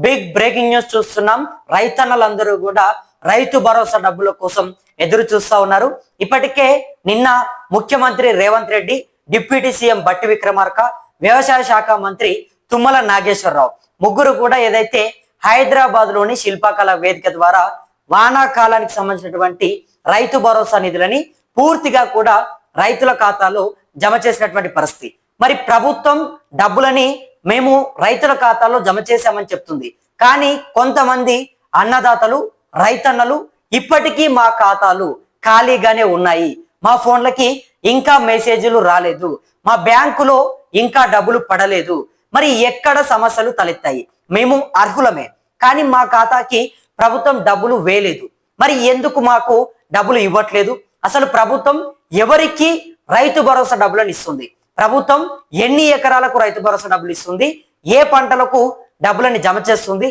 Big breaking news చూస్తున్నాం. రైతన్నలందరూ కూడా రైతు భరోసా డబ్బుల కోసం ఎదురు చూస్తా ఉన్నారు. ఇప్పటికే నిన్న ముఖ్యమంత్రి రేవంత్ రెడ్డి, డిప్యూటీ సీఎం బట్టి విక్రమార్క, వ్యవసాయ శాఖ మంత్రి తుమ్మల నాగేశ్వరరావు ముగ్గురు కూడా ఏదైతే హైదరాబాద్ లోని శిల్పకళ వేదిక ద్వారా వానాకాలానికి సంబంధించినటువంటి రైతు భరోసా నిధులని పూర్తిగా కూడా రైతుల ఖాతాలో జమ చేసినటువంటి పరిస్థితి. మరి ప్రభుత్వం డబ్బులని మేము రైతుల ఖాతాలో జమ చేశామని చెప్తుంది. కానీ కొంతమంది అన్నదాతలు, రైతన్నలు ఇప్పటికీ మా ఖాతాలు ఖాళీగానే ఉన్నాయి, మా ఫోన్లకి ఇంకా మెసేజ్లు రాలేదు, మా బ్యాంకులో ఇంకా డబ్బులు పడలేదు, మరి ఎక్కడ సమస్యలు తలెత్తాయి, మేము అర్హులమే కానీ మా ఖాతాకి ప్రభుత్వం డబ్బులు వేయలేదు, మరి ఎందుకు మాకు డబ్బులు ఇవ్వట్లేదు, అసలు ప్రభుత్వం ఎవరికి రైతు భరోసా డబ్బులను ఇస్తుంది, ప్రభుత్వం ఎన్ని ఎకరాలకు రైతు భరోసా డబ్బులు ఇస్తుంది, ఏ పంటలకు డబ్బులని జమ చేస్తుంది,